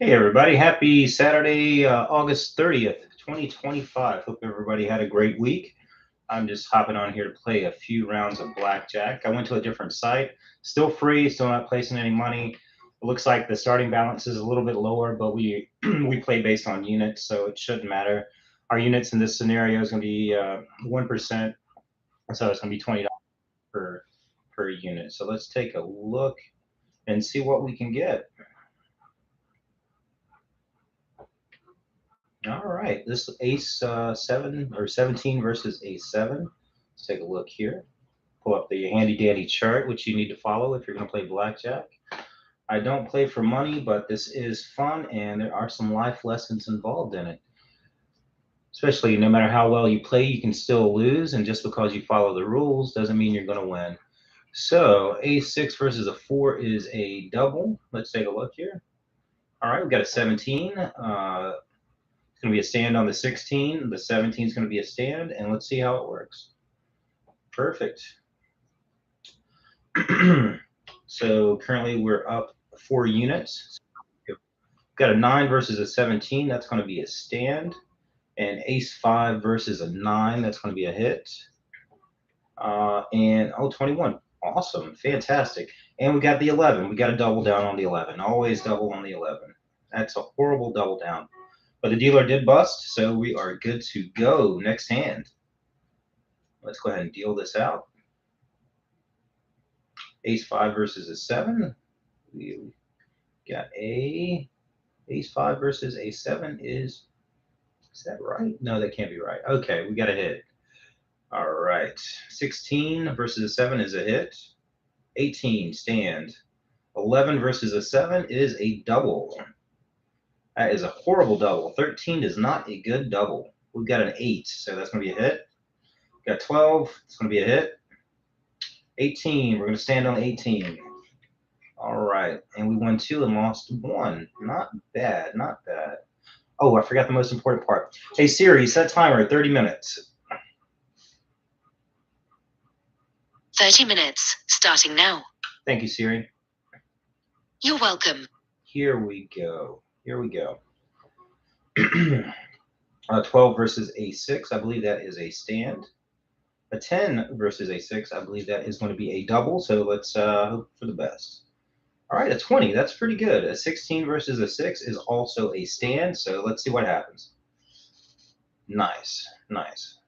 Hey everybody, happy Saturday, August 30th, 2025. Hope everybody had a great week. I'm just hopping on here to play a few rounds of Blackjack. I went to a different site, still free, still not placing any money. It looks like the starting balance is a little bit lower, but we we play based on units, so it shouldn't matter. Our units in this scenario is going to be 1%, so it's going to be $20 per unit. So let's take a look and see what we can get. All right, this ace 7 or 17 versus ace 7. Let's take a look here. Pull up the handy dandy chart, which you need to follow if you're going to play blackjack. I don't play for money, but this is fun and there are some life lessons involved in it. Especially no matter how well you play, you can still lose, and just because you follow the rules doesn't mean you're going to win. So, ace 6 versus a 4 is a double. Let's take a look here. All right, we've got a 17. It's going to be a stand on the 16. The 17 is going to be a stand, and let's see how it works. Perfect. So currently we're up 4 units. We've got a 9 versus a 17. That's going to be a stand. And ace 5 versus a 9. That's going to be a hit. And oh, 21. Awesome. Fantastic. And we got the 11. We got to double down on the 11. Always double on the 11. That's a horrible double down. But the dealer did bust, so we are good to go. Next hand. Let's go ahead and deal this out. Ace 5 versus a 7. We got a ace 5 versus a 7 is that right? No, that can't be right. Okay, we got a hit. All right. 16 versus a 7 is a hit. 18 stand. 11 versus a 7 is a double. That is a horrible double. 13 is not a good double. We've got an 8, so that's going to be a hit. We've got 12, it's going to be a hit. 18, we're going to stand on 18. All right, and we won 2 and lost 1. Not bad, not bad. Oh, I forgot the most important part. Hey Siri, set timer at 30 minutes. 30 minutes, starting now. Thank you, Siri. You're welcome. Here we go. Here we go. 12 versus a 6. I believe that is a stand. A 10 versus a 6. I believe that is going to be a double. So let's hope for the best. All right, a 20. That's pretty good. A 16 versus a 6 is also a stand. So let's see what happens. Nice. Nice.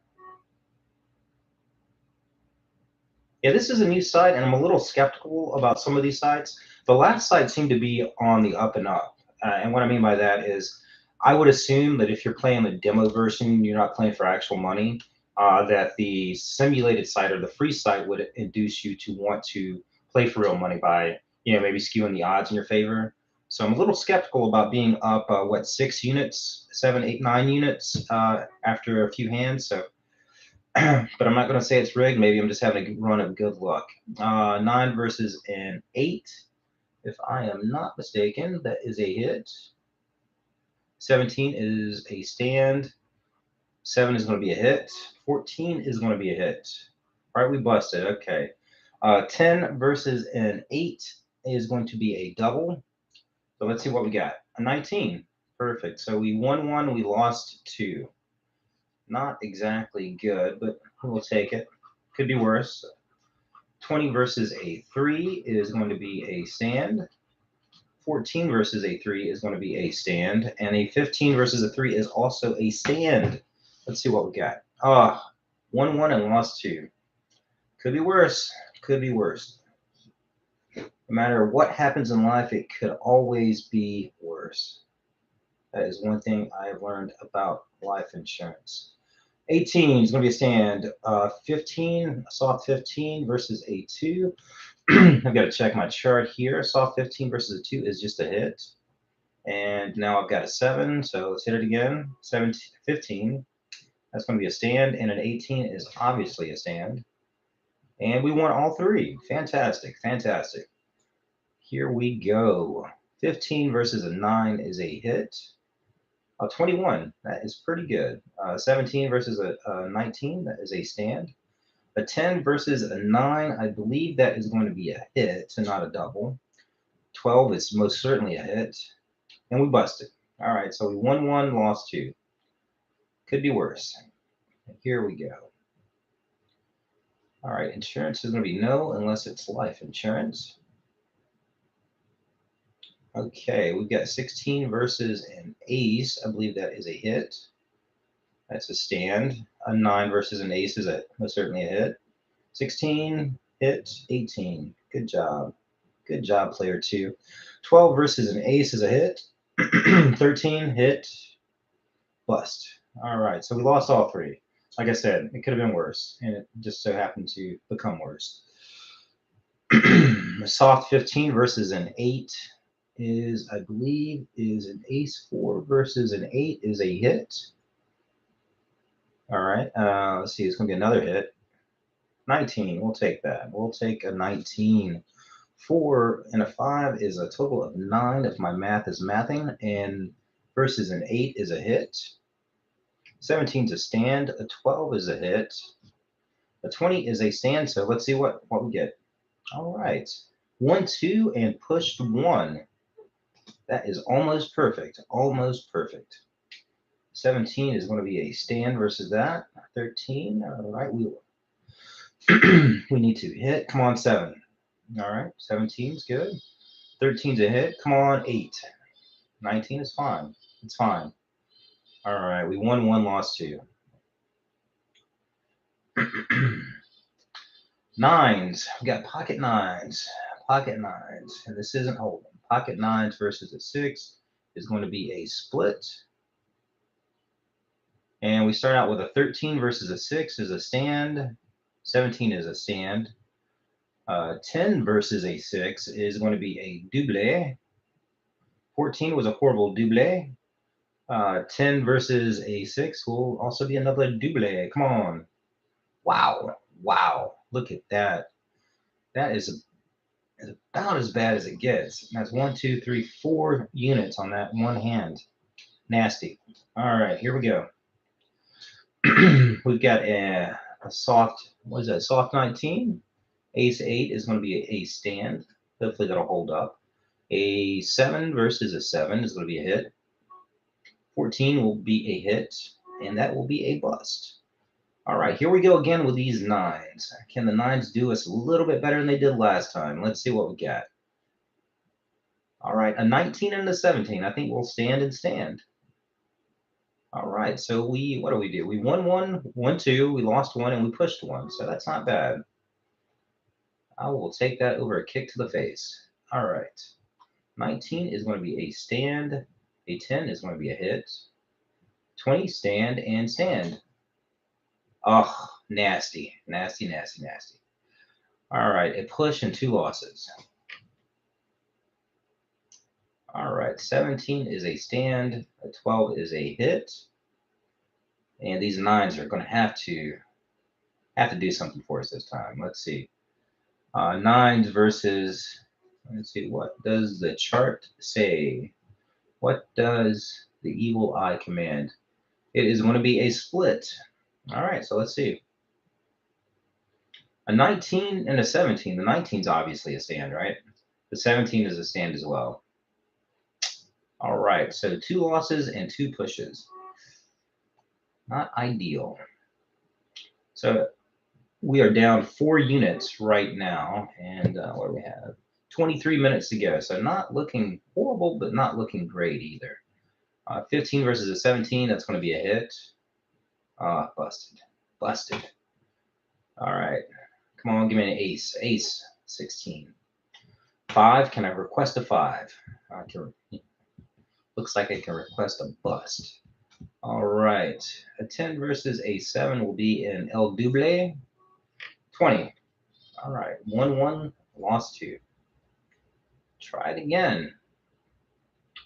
Yeah, this is a new site, and I'm a little skeptical about some of these sites. The last site seemed to be on the up and up. And what I mean by that is, I would assume that if you're playing the demo version, you're not playing for actual money, that the simulated site or the free site would induce you to want to play for real money by, maybe skewing the odds in your favor. So I'm a little skeptical about being up, 6 units, 7, 8, 9 units after a few hands. So but I'm not going to say it's rigged. Maybe I'm just having a run of good luck. 9 versus an 8. If I am not mistaken, that is a hit. 17 is a stand. 7 is going to be a hit. 14 is going to be a hit. All right, we busted. Okay. 10 versus an 8 is going to be a double. So let's see what we got. A 19. Perfect. So we won 1, we lost 2. Not exactly good, but we'll take it. Could be worse. 20 versus a 3 is going to be a stand. 14 versus a 3 is going to be a stand. And a 15 versus a 3 is also a stand. Let's see what we got. 1 1 and lost 2. Could be worse. Could be worse. No matter what happens in life, it could always be worse. That is one thing I have learned about life insurance. 18 is going to be a stand. 15, soft 15 versus a 2. I've got to check my chart here. Soft 15 versus a 2 is just a hit. And now I've got a 7, so let's hit it again. 17, 15, that's going to be a stand. And an 18 is obviously a stand. And we won all 3. Fantastic, fantastic. Here we go. 15 versus a 9 is a hit. 21, that is pretty good. 17 versus a 19, that is a stand. A 10 versus a 9, I believe that is going to be a hit, so not a double. 12 is most certainly a hit. And we busted. All right, so we won one, lost two. Could be worse. Here we go. All right, insurance is going to be no unless it's life insurance. Okay, we've got 16 versus an ace. I believe that is a hit. That's a stand. A 9 versus an ace is most certainly a hit. 16, hit. 18. Good job. Good job, player 2. 12 versus an ace is a hit. 13, hit. Bust. All right, so we lost all three. Like I said, it could have been worse, and it just so happened to become worse. A soft 15 versus an 8 is, I believe, is an ace 4 versus an 8 is a hit. All right, let's see, it's going to be another hit. 19, we'll take that. We'll take a 19. 4 and a 5 is a total of 9 if my math is mathing, and versus an 8 is a hit. 17 is a stand. A 12 is a hit. A 20 is a stand, so let's see what we get. All right. 1, 2, and pushed 1. That is almost perfect. Almost perfect. 17 is going to be a stand versus that. 13. All right. We need to hit. Come on, 7. All right. 17 is good. 13 is a hit. Come on, 8. 19 is fine. It's fine. All right. We won 1, lost 2. Nines. We got pocket nines. Pocket nines. And this isn't hold'em. Pocket nines versus a 6 is going to be a split. And we start out with a 13 versus a 6 is a stand. 17 is a stand. 10 versus a 6 is going to be a double. 14 was a horrible double. 10 versus a 6 will also be another double. Come on. Wow. Wow. Look at that. That is about as bad as it gets. That's 1, 2, 3, 4 units on that one hand. Nasty. All right, here we go. We've got a soft, what is that, soft 19. Ace 8 is going to be a stand. Hopefully that'll hold up. A 7 versus a 7 is going to be a hit. 14 will be a hit, and that will be a bust. All right, here we go again with these 9s. Can the 9s do us a little bit better than they did last time? Let's see what we got. All right, a 19 and a 17. I think we'll stand and stand. All right, so what do we do? We won 1, won 2, we lost 1, and we pushed 1. So that's not bad. I will take that over a kick to the face. All right. 19 is going to be a stand. A 10 is going to be a hit. 20, stand and stand. Oh, nasty. Nasty, nasty, nasty. All right, a push and 2 losses. All right, 17 is a stand. A 12 is a hit. And these 9s are going to have to do something for us this time. Let's see. 9s versus, let's see, what does the chart say? What does the evil eye command? It is going to be a split. All right, so let's see. A 19 and a 17. The 19 is obviously a stand, right? The 17 is a stand as well. All right, so 2 losses and 2 pushes. Not ideal. So we are down 4 units right now, and what do we have? 23 minutes to go. So not looking horrible, but not looking great either. 15 versus a 17, that's going to be a hit. Busted. Busted. All right. Come on, give me an ace. Ace, 16. 5, can I request a 5? Looks like I can request a bust. All right. A 10 versus a 7 will be an El Double. 20. All right. 1, 1, lost 2. Try it again.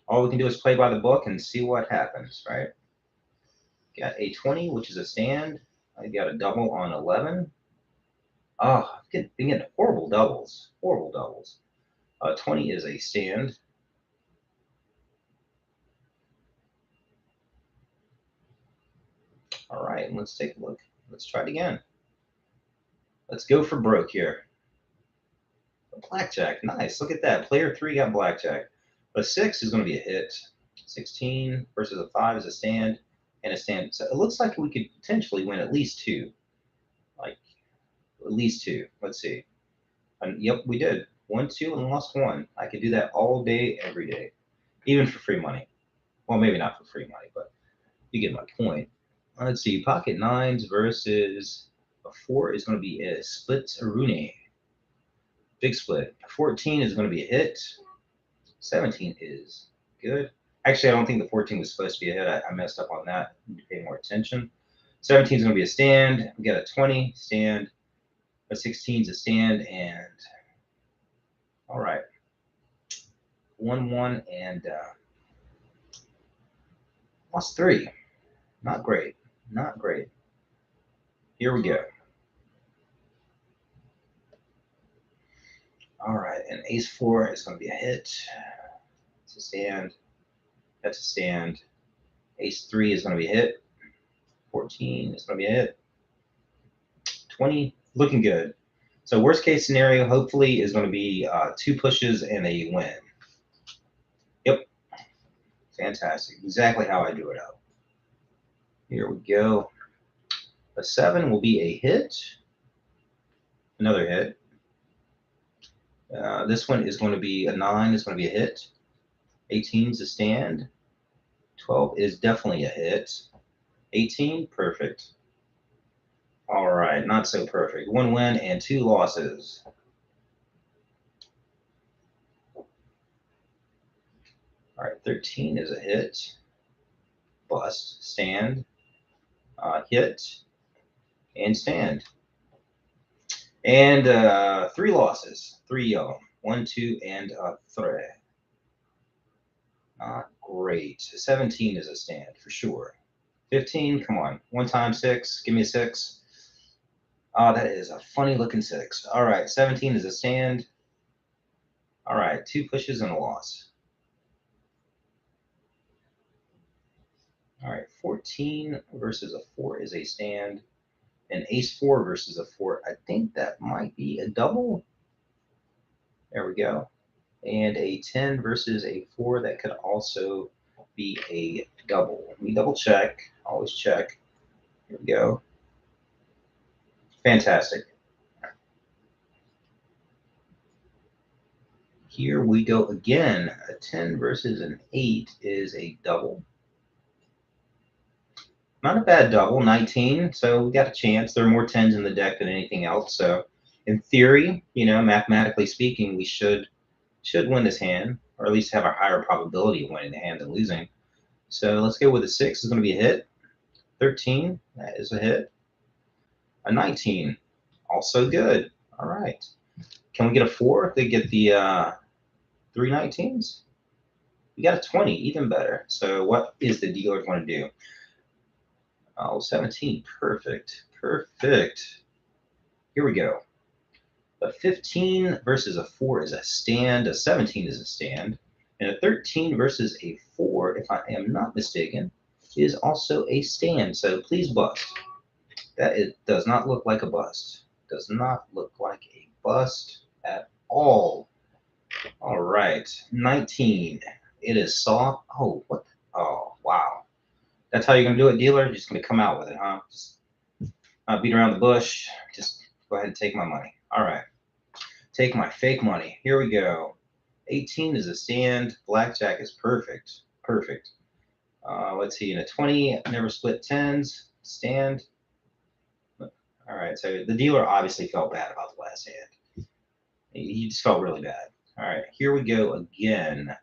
All we can do is play by the book and see what happens, right? Got a 20, which is a stand. I got a double on 11. Oh, I'm getting horrible doubles. Horrible doubles. 20 is a stand. All right, let's take a look. Let's try it again. Let's go for broke here. Blackjack, nice. Look at that. Player 3 got blackjack. A 6 is going to be a hit. 16 versus a 5 is a stand and a stand. So it looks like we could potentially win at least two. Like, at least two. Let's see. And yep, we did. Won two and lost one. I could do that all day, every day, even for free money. Well, maybe not for free money, but you get my point. Let's see. Pocket nines versus a 4 is going to be a split Rooney. Big split. 14 is going to be a hit. 17 is good. Actually, I don't think the 14 was supposed to be a hit. I messed up on that. Need to pay more attention. 17 is going to be a stand. We got a 20 stand. A 16 is a stand. And all right. 1-1 and lost 3. Not great. Not great. Here we go. All right. And ace 4 is going to be a hit. It's a stand. That's a stand. Ace 3 is going to be a hit. 14 is going to be a hit. 20, looking good. So worst case scenario, hopefully, is going to be 2 pushes and a win. Yep. Fantastic. Exactly how I drew it out. Here we go. A 7 will be a hit. Another hit. This one is going to be a 9 is going to be a hit. 18 is a stand. 12 is definitely a hit. 18, perfect. All right, not so perfect. 1 win and 2 losses. All right, 13 is a hit. Bust, stand, hit, and stand. And 3 losses. 3 of them. 1, 2, and 3. Not great. 17 is a stand for sure. 15, come on. 1 times 6. Give me a 6. Oh, that is a funny looking 6. All right, 17 is a stand. All right, 2 pushes and a loss. All right, 14 versus a 4 is a stand. And ace 4 versus a 4. I think that might be a double. There we go. And a 10 versus a 4. That could also be a double. We double check. Always check. Here we go. Fantastic. Here we go again. A 10 versus an 8 is a double. Not a bad double, 19. So we got a chance. There are more 10s in the deck than anything else. So in theory, mathematically speaking, we should win this hand, or at least have a higher probability of winning the hand than losing. So let's go with a 6 is going to be a hit. 13, that is a hit. A 19, also good. All right. Can we get a 4 if they get the 3 19s? We got a 20, even better. So what is the dealer going to do? Oh, 17, perfect. Perfect. Here we go. A 15 versus a 4 is a stand. A 17 is a stand. And a 13 versus a 4, if I am not mistaken, is also a stand. So please bust. That does not look like a bust. Does not look like a bust at all. All right. 19. It is soft. Oh, what? Oh, wow. That's how you're going to do it, dealer? You're just going to come out with it, huh? Just beat around the bush. Just go ahead and take my money. All right. Take my fake money. Here we go. 18 is a stand. Blackjack is perfect. Perfect. Let's see. In a 20, never split 10s. Stand. All right. So the dealer obviously felt bad about the last hand. He just felt really bad. All right. Here we go again.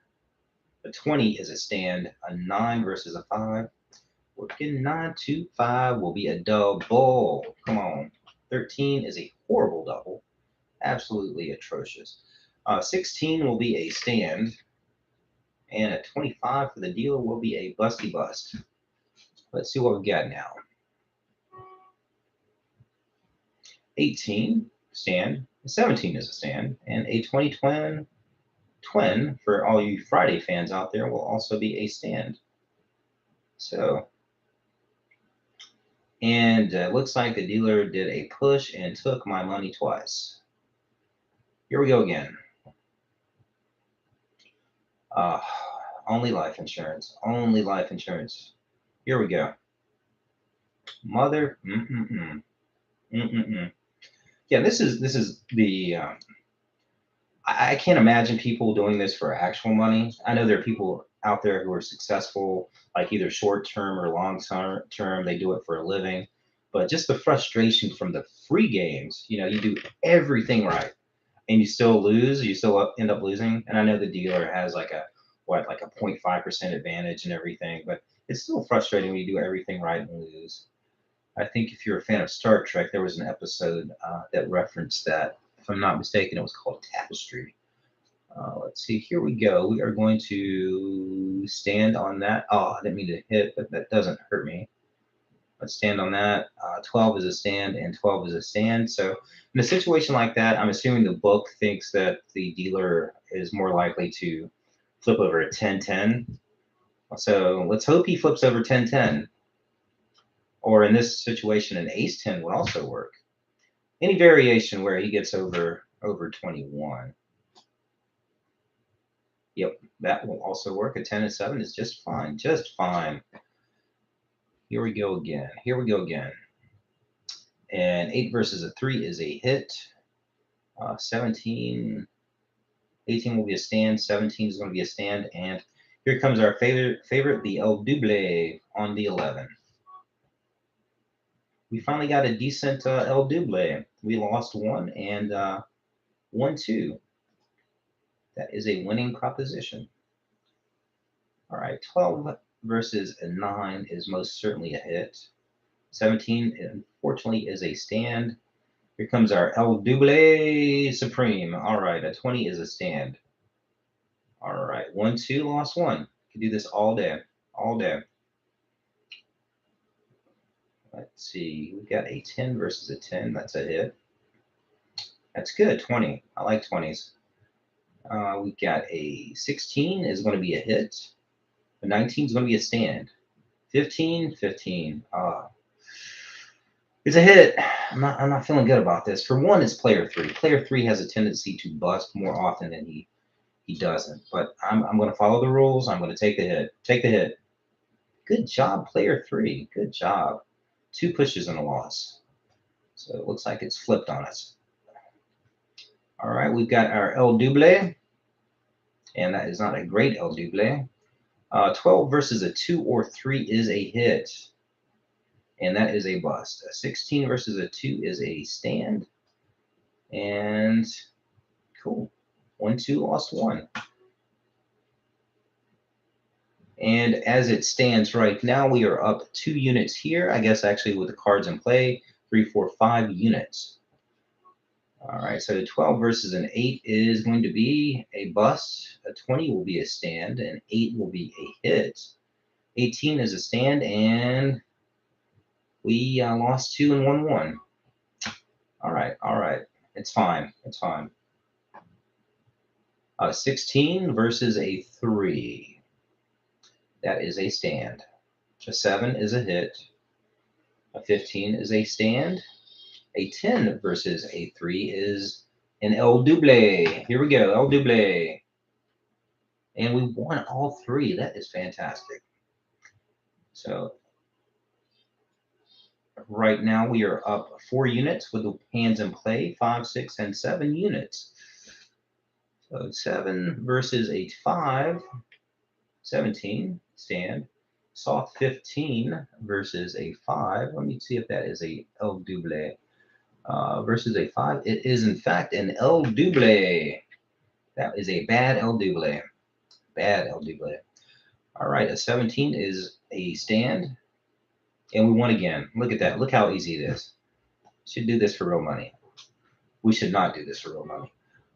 A 20 is a stand. A 9 versus a 5. Working 9 to 5 will be a double. Come on. 13 is a horrible double. Absolutely atrocious. 16 will be a stand. And a 25 for the dealer will be a busty bust. Let's see what we got now. 18, stand. 17 is a stand. And a 20 twin, for all you Friday fans out there, will also be a stand. So, and it looks like the dealer did a push and took my money twice. Here we go again. Only life insurance. Only life insurance. Here we go. Mother. Yeah, this is the. I can't imagine people doing this for actual money. I know there are people out there who are successful, like either short term or long term. They do it for a living. But just the frustration from the free games, you do everything right and you still lose, you still end up losing. And I know the dealer has like a what, like a 0.5% advantage and everything, but it's still frustrating when you do everything right and lose. I think if you're a fan of Star Trek, there was an episode that referenced that. If I'm not mistaken, it was called Tapestry. Let's see. Here we go. We are going to stand on that. Oh, I didn't mean to hit, but that doesn't hurt me. Let's stand on that. 12 is a stand and 12 is a stand. So in a situation like that, I'm assuming the book thinks that the dealer is more likely to flip over a 10-10. So let's hope he flips over 10-10. Or in this situation, an ace-10 would also work. Any variation where he gets over 21. Yep, that will also work. A 10 and 7 is just fine, just fine. Here we go again. Here we go again. And 8 versus a 3 is a hit. 17, 18 will be a stand. 17 is going to be a stand. And here comes our favorite, the El Double on the 11. We finally got a decent El Double. We lost one and won two. That is a winning proposition. All right, 12 versus a 9 is most certainly a hit. 17, unfortunately, is a stand. Here comes our El Double Supreme. All right, a 20 is a stand. All right, 1, 2, lost one. Can do this all day, all day. Let's see, we got a 10 versus a 10. That's a hit. That's good, 20. I like 20s. We got a 16 is going to be a hit. A 19 is going to be a stand. 15, 15. It's a hit. I'm not feeling good about this. For one, it's player 3. Player 3 has a tendency to bust more often than he doesn't. But I'm going to follow the rules. I'm going to take the hit. Take the hit. Good job, player 3. Good job. 2 pushes and a loss. So it looks like it's flipped on us. All right, we've got our El Double. And that is not a great El Double. 12 versus a 2 or 3 is a hit. And that is a bust. A 16 versus a 2 is a stand. And cool. 1, 2, lost 1. And as it stands right now, we are up 2 units here. I guess actually with the cards in play, 3, 4, 5 units. All right, so 12 versus an 8 is going to be a bust. A 20 will be a stand, and 8 will be a hit. 18 is a stand, and we lost 2 and won 1. All right. It's fine. It's fine. 16 versus a 3. That is a stand. A 7 is a hit. A 15 is a stand. A 10 versus a 3 is an El Double. Here we go, El Double. And we won all 3. That is fantastic. So right now we are up 4 units with the hands in play, 5, 6, and 7 units. So 7 versus a 5, 17, stand. Soft 15 versus a 5. Let me see if that is a El Double. Versus a 5. It is, in fact, an El Double. That is a bad El Double. Bad El Double. All right, a 17 is a stand. And we won again. Look at that. Look how easy it is. Should do this for real money. We should not do this for real money.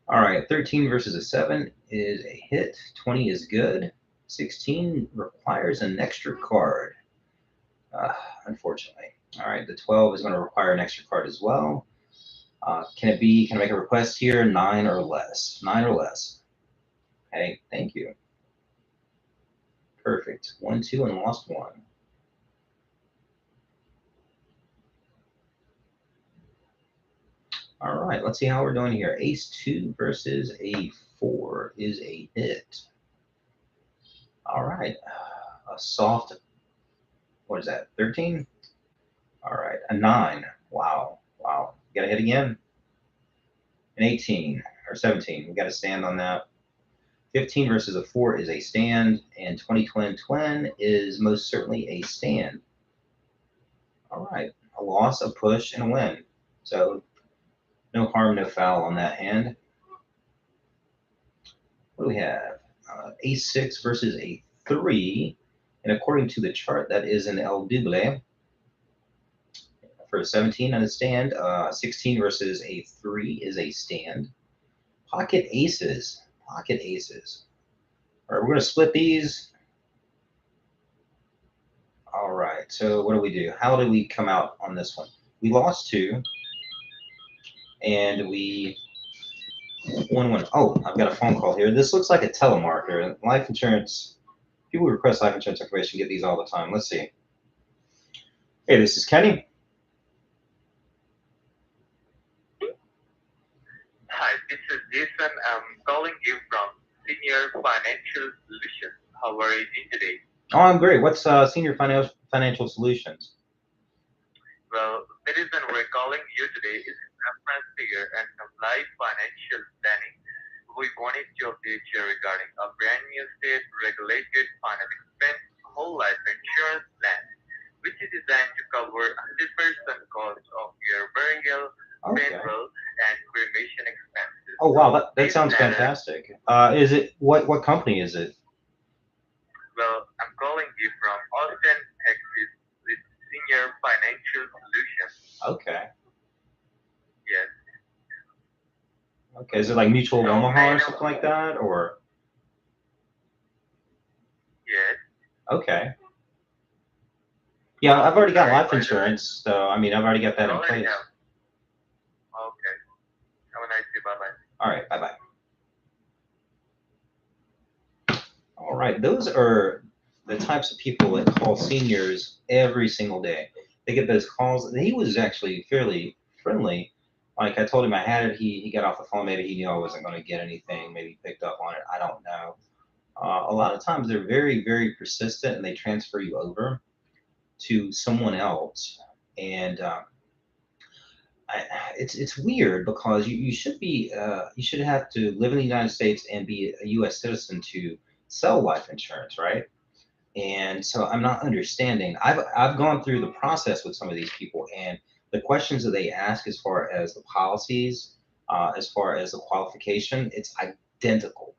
All right, 13 versus a 7 is a hit. 20 is good. 16 requires an extra card, unfortunately. All right, the 12 is going to require an extra card as well. Can I make a request here? 9 or less. 9 or less. Okay, thank you. Perfect. 1, 2, and lost 1. All right, let's see how we're doing here. Ace 2 versus a 4 is a hit. All right. A soft, what is that, 13? All right. A 9. Wow. Wow. You got to hit again. An 18 or 17. We got to stand on that. 15 versus a 4 is a stand, and 20 twin twin is most certainly a stand. All right. A loss, a push, and a win. So no harm, no foul on that hand. What do we have? A6 versus a 3. And according to the chart, that is an El Double for a 17 on a stand. 16 versus a 3 is a stand. Pocket aces. Pocket aces. All right, we're going to split these. All right, so what do we do? How did we come out on this one? We lost two, and we won one. Oh, I've got a phone call here. This looks like a telemarketer. Life insurance, people request life insurance information, get these all the time. Let's see. Hey, this is Kenny. Hi, this is Jason. I'm calling you from Senior Financial Solutions. How are you doing today? Oh, I'm great. What's Senior Financial Solutions? Well, the reason we're calling you today is in reference to your end of life financial planning. We wanted to update you regarding a brand new state regulated final expense whole life insurance plan, which is designed to cover 100% cost of your burial, Okay. funeral, and cremation expenses. Oh, wow, that This sounds plan fantastic. Is it what company is it? Well, I'm calling you from Austin, Texas, with Senior Financial Solutions. Okay. Yes. Okay. Is it like Mutual of So may Omaha I or know? something like that? Or Yes. okay. Yeah, I've already got Sorry, life by the way. insurance, so I mean, I've already got You that in already place. have. Okay. Have a nice day. Bye bye. All right. Bye bye. All right. Those are the types of people that call seniors every single day. They get those calls. He was actually fairly friendly. Like I told him I had it. He got off the phone. Maybe he knew I wasn't going to get anything. Maybe he picked up on it. I don't know. A lot of times they're very, very persistent and they transfer you over to someone else. And it's weird because you should be you should have to live in the United States and be a U.S. citizen to sell life insurance, right? And so I'm not understanding. I've gone through the process with some of these people, and the questions that they ask, as far as the policies, as far as the qualification, it's identical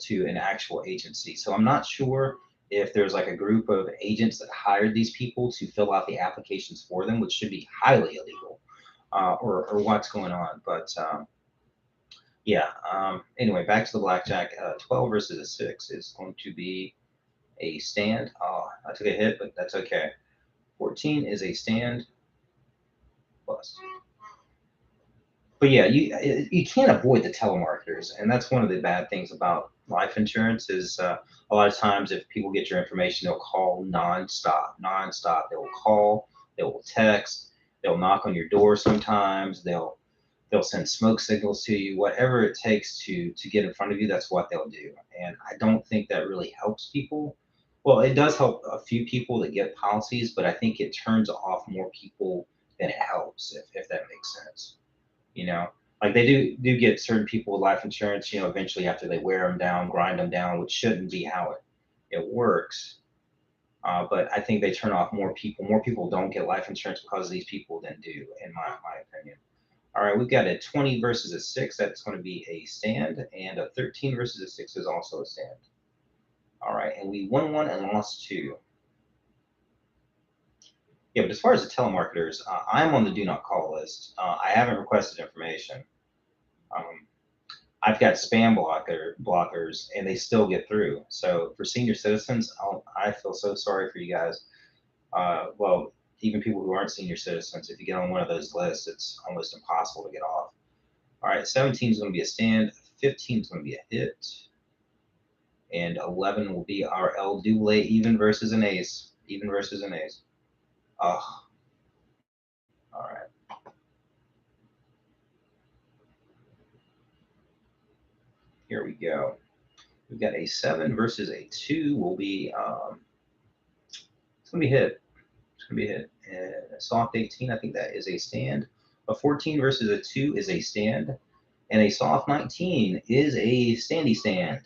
to an actual agency. So I'm not sure if there's like a group of agents that hired these people to fill out the applications for them, which should be highly illegal, or what's going on. But yeah. Anyway, back to the blackjack. 12 versus a 6 is going to be a stand. Oh, I took a hit, but that's okay. 14 is a stand plus. But yeah, you can't avoid the telemarketers, and that's one of the bad things about life insurance is a lot of times if people get your information, they'll call nonstop. They will call, they will text, they'll knock on your door sometimes, they'll send smoke signals to you, whatever it takes to get in front of you, that's what they'll do. And I don't think that really helps people. Well, it does help a few people that get policies, but I think it turns off more people than it helps, if that makes sense. You know, like they do get certain people with life insurance, eventually after they wear them down, grind them down, which shouldn't be how it works. But I think they turn off more people. More people don't get life insurance because of these people than do, in my opinion. All right, we've got a 20 versus a 6. That's going to be a stand. And a 13 versus a 6 is also a stand. All right, and we won one and lost two. Yeah, but as far as the telemarketers, I'm on the do not call list. I haven't requested information. Um, I've got spam blockers, and they still get through. So for senior citizens, I feel so sorry for you guys. Well, even people who aren't senior citizens, if you get on one of those lists, it's almost impossible to get off. All right, 17 is going to be a stand, 15 is going to be a hit, and 11 will be our El Double even versus an ace. Even versus an ace. Oh, all right. Here we go. We've got a 7 versus a 2 will be, it's going to be hit. It's going to be hit. And a soft 18, I think that is a stand. A 14 versus a 2 is a stand. And a soft 19 is a standy stand.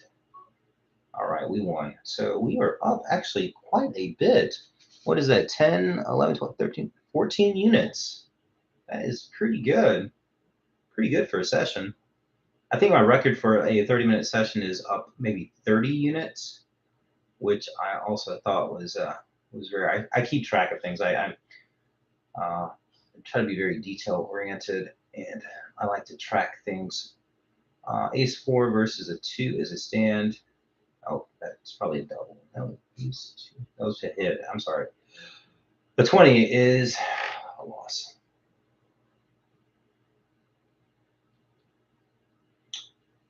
All right, we won. So we are up actually quite a bit. What is that? 10, 11, 12, 13, 14 units. That is pretty good. Pretty good for a session. I think my record for a 30-minute session is up maybe 30 units, which I also thought was very. I keep track of things. I try to be very detail oriented, and I like to track things. Ace 4 versus a 2 is a stand. Oh, that's probably a double. No, ace 2. That was a hit. I'm sorry. The 20 is a loss.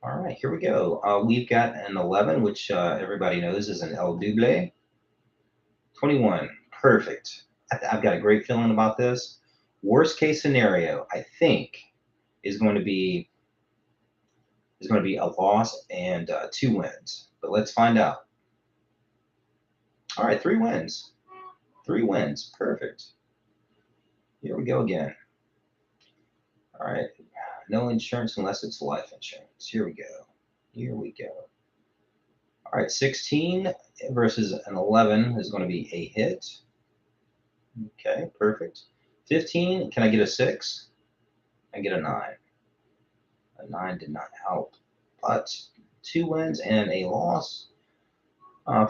All right, here we go. We've got an 11, which everybody knows is an El Double. 21, perfect. I've got a great feeling about this. Worst case scenario, I think, is going to be a loss and 2 wins. But let's find out. All right, 3 wins. 3 wins, perfect. Here we go again. All right, no insurance unless it's life insurance. Here we go. Here we go. All right, 16 versus an 11 is going to be a hit. Okay, perfect. 15, can I get a 6? I get a 9. A 9 did not help, but 2 wins and a loss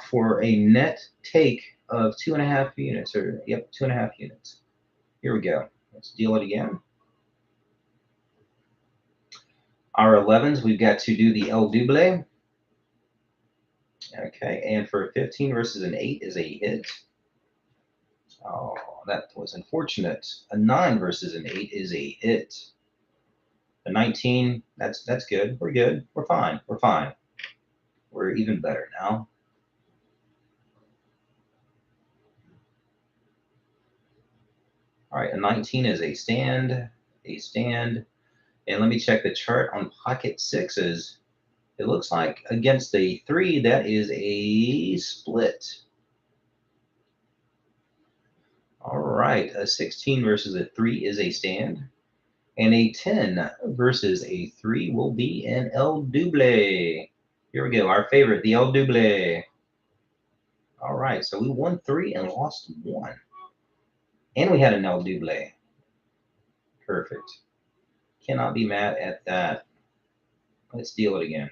for a net take of 2.5 units, or yep, 2.5 units. Here we go. Let's deal it again. Our 11s, we've got to do the El Double. Okay, and for 15 versus an 8 is a hit. Oh, that was unfortunate. A 9 versus an 8 is a hit. A 19, that's good. We're good. We're fine. We're fine. We're even better now. All right, a 19 is a stand. And let me check the chart on pocket sixes. It looks like against a 3, that is a split. All right, a 16 versus a 3 is a stand. And a 10 versus a 3 will be an El Double. Here we go, our favorite, the El Double. All right, so we won 3 and lost 1. And we had an El Double. Perfect. Cannot be mad at that. Let's deal it again.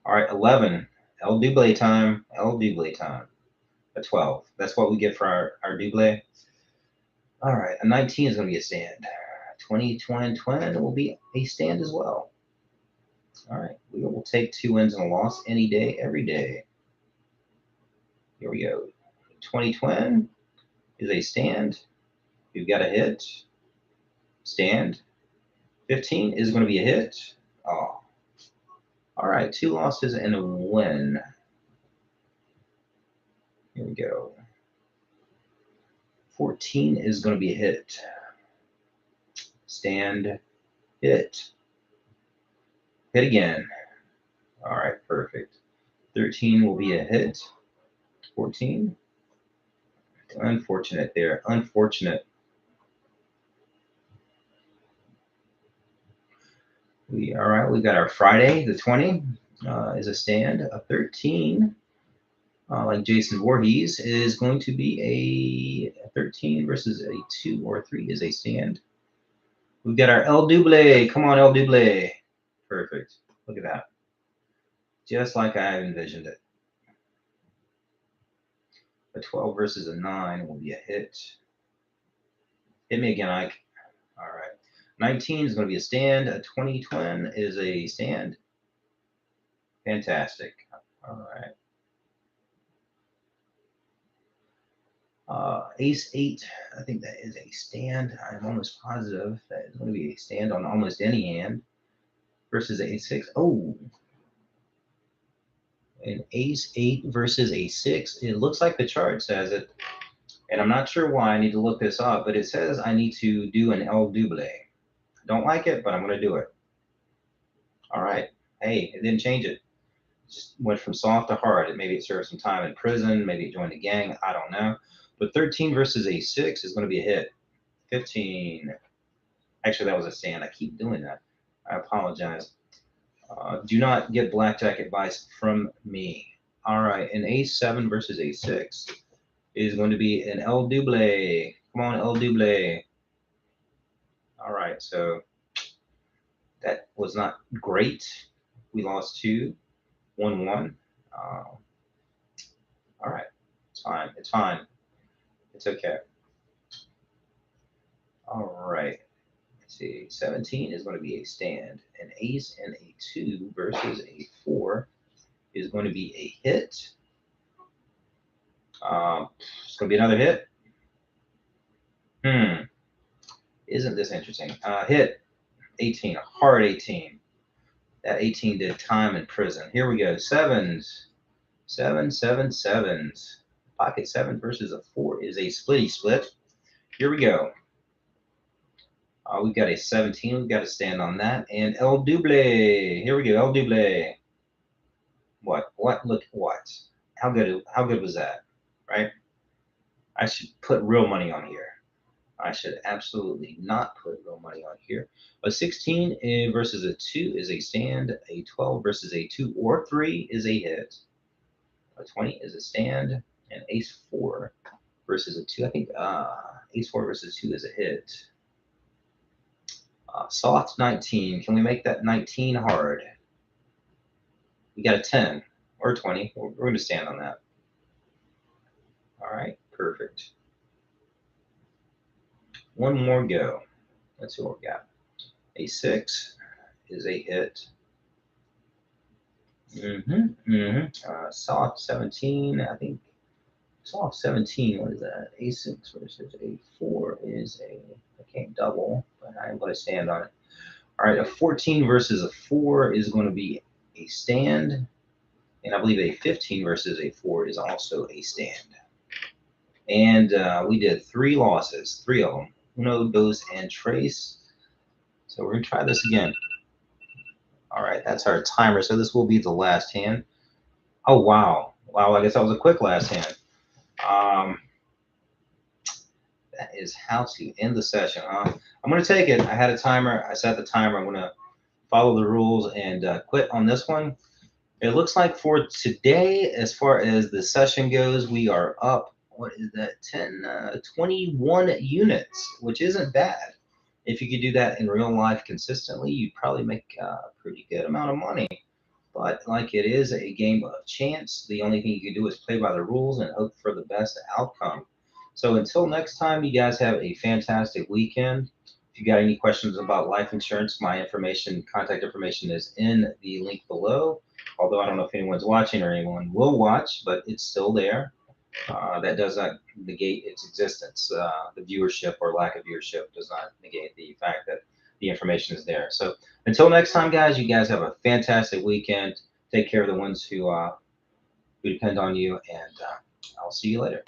All right, 11. El Double time. El Double time. A 12. That's what we get for our double. All right, a 19 is going to be a stand. 20, 20, 20 will be a stand as well. All right, we will take 2 wins and a loss any day, every day. Here we go. 20, 20 is a stand. We've got a hit. Stand. 15 is going to be a hit. Oh. All right, 2 losses and a win. Here we go. 14 is going to be a hit. Stand. Hit. Hit again. All right, perfect. 13 will be a hit. 14. Unfortunate there. Unfortunate. All right, we got our Friday, the 20 is a stand. A 13, like Jason Voorhees, is going to be a 13 versus a 2 or 3 is a stand. We've got our El Double. Come on, El Double. Perfect. Look at that. Just like I envisioned it. A 12 versus a 9 will be a hit. Hit me again, Ike. All right. 19 is going to be a stand. A 20 twin is a stand. Fantastic. All right. Ace 8, I think that is a stand. I'm almost positive that is going to be a stand on almost any hand. Versus Ace 6. Oh. An Ace 8 versus a 6. It looks like the chart says it. And I'm not sure why. I need to look this up. But it says I need to do an El Double. I don't like it, but I'm going to do it. All right. Hey, it didn't change it. Just went from soft to hard. Maybe it served some time in prison. Maybe it joined a gang. I don't know. But 13 versus a 6 is going to be a hit. 15. Actually, that was a stand. I keep doing that. I apologize. Do not get blackjack advice from me. All right, an A7 versus A6 is going to be an El Double. Come on, El Double. All right, so that was not great. We lost 2, 1, 1. All right, it's fine. It's fine. It's okay. All right. Let's see. 17 is going to be a stand. An ace and a 2 versus a 4 is going to be a hit. It's going to be another hit. Isn't this interesting? Hit 18, a hard 18. That 18 did time in prison. Here we go. Sevens. 7, 7, sevens. Pocket 7 versus a 4 is a splitty split. Here we go. We've got a 17. We've got to stand on that. And El Double. Here we go. El Double. What? What? Look what? How good was that? Right? I should put real money on here. I should absolutely not put real money on here. A 16 versus a 2 is a stand. A 12 versus a 2 or 3 is a hit. A 20 is a stand. And ace 4 versus a 2. I think ace 4 versus 2 is a hit. Soft 19. Can we make that 19 hard? We got a 10 or 20. We're going to stand on that. All right, perfect. One more go. Let's see what we got. A 6 is a hit. Soft 17, I think. Soft 17, what is that? A6 versus A4 is I can't double, but I'm going to stand on it. All right, a 14 versus a 4 is going to be a stand. And I believe a 15 versus a 4 is also a stand. And we did 3 losses, 3 of them. Uno, dos, and tres. So we're going to try this again. All right, that's our timer. So this will be the last hand. Oh, wow. Wow, I guess that was a quick last hand. That is how to end the session. I'm going to take it. I had a timer. I set the timer. I'm going to follow the rules and quit on this one. It looks like for today, as far as the session goes, we are up, what is that, 21 units, which isn't bad. If you could do that in real life consistently, you'd probably make a pretty good amount of money. But like it is a game of chance, the only thing you can do is play by the rules and hope for the best outcome. So until next time, you guys have a fantastic weekend. If you got any questions about life insurance, my contact information is in the link below. Although I don't know if anyone's watching or anyone will watch, but it's still there. That does not negate its existence. The viewership or lack of viewership does not negate the fact that the information is there. So until next time, guys, you guys have a fantastic weekend. Take care of the ones who depend on you, and I'll see you later.